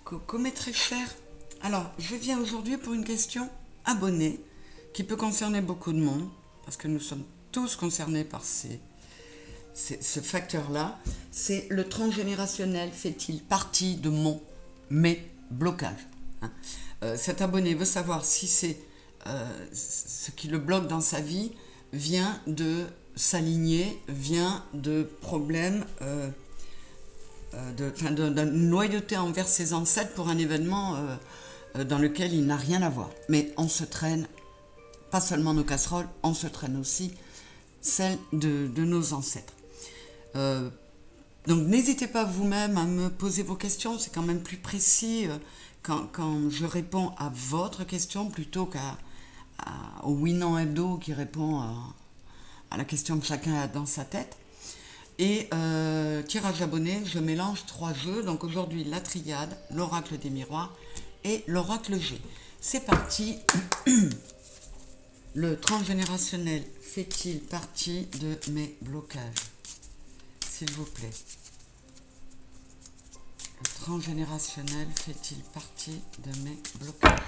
Coucou mes très chers. Alors, je viens aujourd'hui pour une question abonnée qui peut concerner beaucoup de monde, parce que nous sommes tous concernés par ce facteur-là. C'est le transgénérationnel fait-il partie de mes blocages, hein. Cet abonné veut savoir si ce qui le bloque dans sa vie vient de s'aligner, vient de problèmes d'une loyauté envers ses ancêtres pour un événement dans lequel il n'a rien à voir. Mais on se traîne, pas seulement nos casseroles, on se traîne aussi celles de nos ancêtres. Donc n'hésitez pas vous-même à me poser vos questions, c'est quand même plus précis quand je réponds à votre question plutôt au oui-non hebdo qui répond à la question que chacun a dans sa tête. Et tirage abonné, je mélange 3 jeux. Donc aujourd'hui, la triade, l'oracle des miroirs et l'oracle G. C'est parti. Le transgénérationnel fait-il partie de mes blocages? S'il vous plaît. Le transgénérationnel fait-il partie de mes blocages?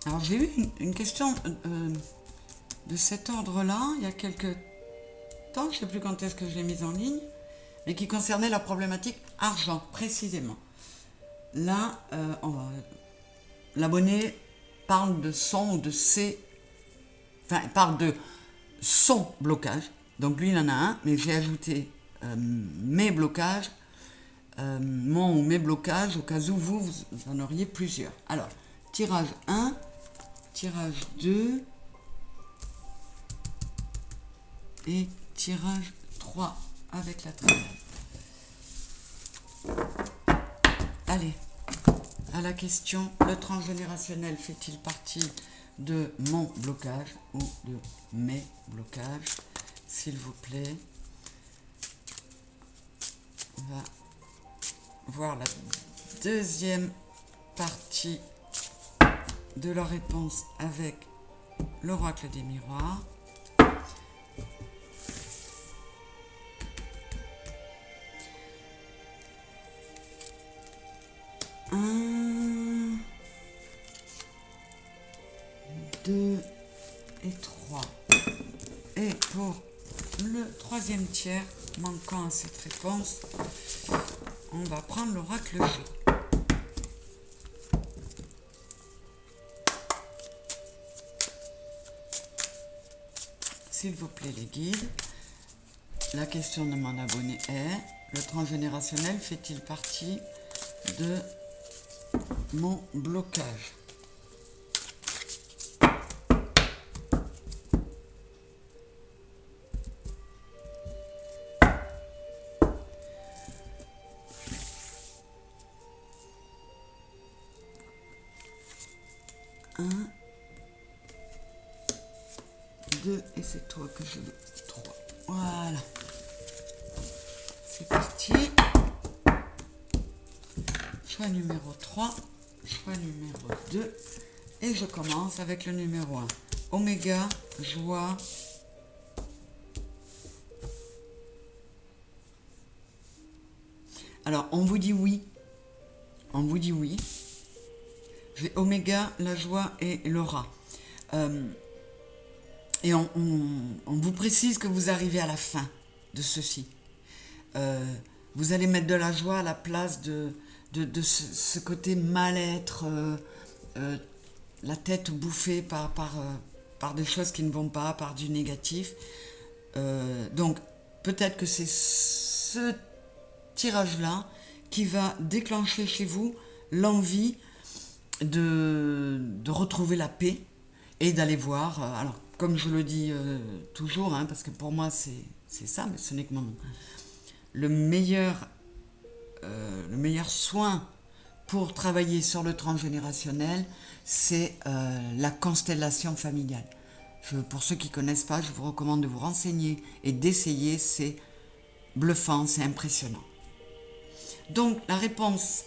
Alors j'ai eu une question de cet ordre-là, il y a quelques temps, je ne sais plus quand est-ce que je l'ai mise en ligne, mais qui concernait la problématique argent, précisément. Là, l'abonné parle de son ou de ses... Enfin, il parle de son blocage. Donc lui, il en a un, mais j'ai ajouté mes blocages, mon ou mes blocages, au cas où vous en auriez plusieurs. Alors, tirage 1, tirage 2 et tirage 3 avec la triade. Allez, à la question, le transgénérationnel fait-il partie de mon blocage ou de mes blocages? S'il vous plaît, on va voir la deuxième partie de la réponse avec l'oracle des miroirs. Un, 2 et 3. Et pour le troisième tiers, manquant à cette réponse, on va prendre l'oracle G. S'il vous plaît les guides, la question de mon abonné est: le transgénérationnel fait-il partie de mon blocage? Un, 2 et c'est toi que je veux. 3. Voilà. C'est parti. Choix numéro 3, choix numéro 2. Et je commence avec le numéro 1. Oméga, joie. Alors, on vous dit oui. On vous dit oui. J'ai Oméga, la joie et l'aura. Et on vous précise que vous arrivez à la fin de ceci. Vous allez mettre de la joie à la place de ce côté mal-être, la tête bouffée par des choses qui ne vont pas, par du négatif. Donc, peut-être que c'est ce tirage-là qui va déclencher chez vous l'envie de retrouver la paix et d'aller voir. Alors, comme je le dis toujours, hein, parce que pour moi c'est ça, mais ce n'est que mon nom. Le meilleur soin pour travailler sur le transgénérationnel, c'est la constellation familiale. Pour ceux qui ne connaissent pas, je vous recommande de vous renseigner et d'essayer, c'est bluffant, c'est impressionnant. Donc la réponse,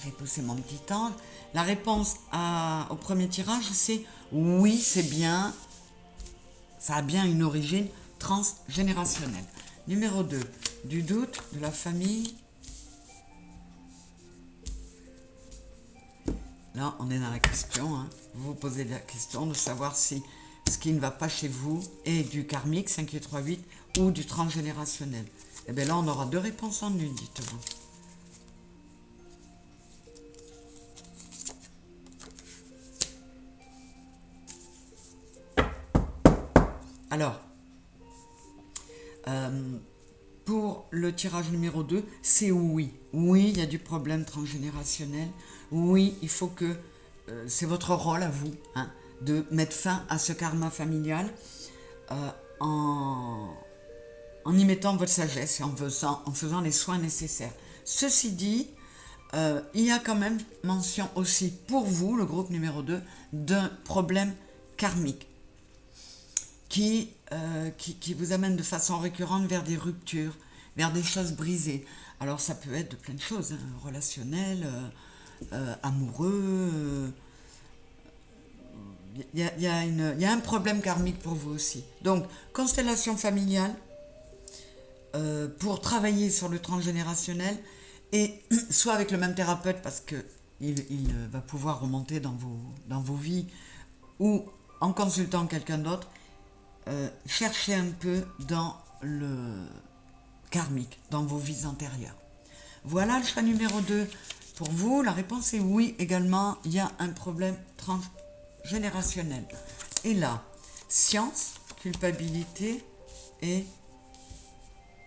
J'ai poussé mon petit ange. La réponse au premier tirage, c'est oui, c'est bien. Ça a bien une origine transgénérationnelle. Numéro 2, du doute, de la famille. Là, on est dans la question. Hein. Vous vous posez la question de savoir si ce qui ne va pas chez vous est du karmique, 5, 8, 3, 8, ou du transgénérationnel. Et bien là, on aura 2 réponses en une, dites-vous. Alors, pour le tirage numéro 2, c'est oui. Oui, il y a du problème transgénérationnel. Oui, il faut que... c'est votre rôle à vous, hein, de mettre fin à ce karma familial en y mettant votre sagesse et en faisant les soins nécessaires. Ceci dit, il y a quand même mention aussi pour vous, le groupe numéro 2, d'un problème karmique qui vous amène de façon récurrente vers des ruptures, vers des choses brisées. Alors ça peut être de plein de choses, hein, relationnelles, amoureux. Il y a un problème karmique pour vous aussi. Donc, constellation familiale, pour travailler sur le transgénérationnel, et soit avec le même thérapeute parce qu'il va pouvoir remonter dans vos vies, ou en consultant quelqu'un d'autre, cherchez un peu dans le karmique, dans vos vies antérieures. Voilà le choix numéro 2 pour vous. La réponse est oui également, il y a un problème transgénérationnel. Et là, science, culpabilité et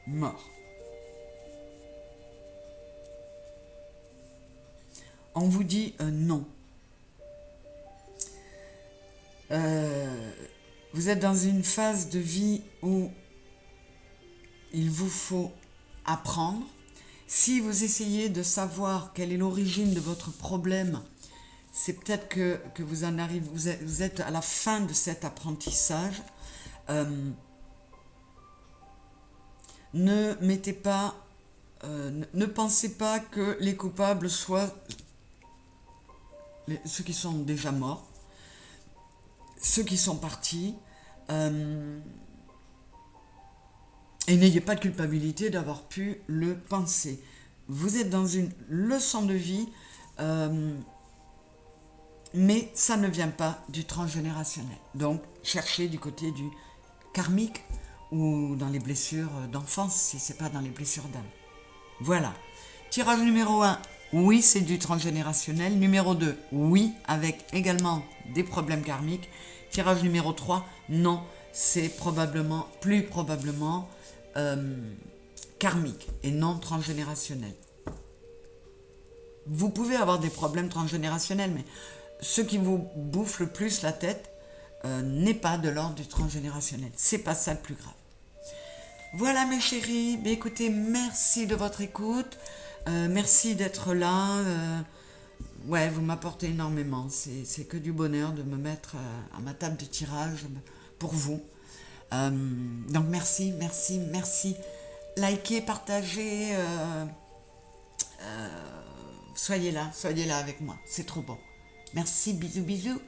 mort. On vous dit non. Vous êtes dans une phase de vie où il vous faut apprendre. Si vous essayez de savoir quelle est l'origine de votre problème, c'est peut-être que vous en arrivez, vous êtes à la fin de cet apprentissage. Ne mettez pas, ne pensez pas que les coupables soient ceux qui sont déjà morts, ceux qui sont partis. Et n'ayez pas de culpabilité d'avoir pu le penser. Vous êtes dans une leçon de vie, mais ça ne vient pas du transgénérationnel. Donc, cherchez du côté du karmique ou dans les blessures d'enfance, si ce n'est pas dans les blessures d'âme. Voilà. Tirage numéro 1, oui, c'est du transgénérationnel. Numéro 2, oui, avec également des problèmes karmiques. Tirage numéro 3, non, c'est plus probablement karmique et non transgénérationnel. Vous pouvez avoir des problèmes transgénérationnels, mais ce qui vous bouffe le plus la tête n'est pas de l'ordre du transgénérationnel. C'est pas ça le plus grave. Voilà mes chéris, mais écoutez, merci de votre écoute, merci d'être là. Ouais, vous m'apportez énormément. C'est que du bonheur de me mettre à ma table de tirage pour vous. Donc merci, merci, merci. Likez, partagez, soyez là avec moi. C'est trop bon. Merci, bisous, bisous.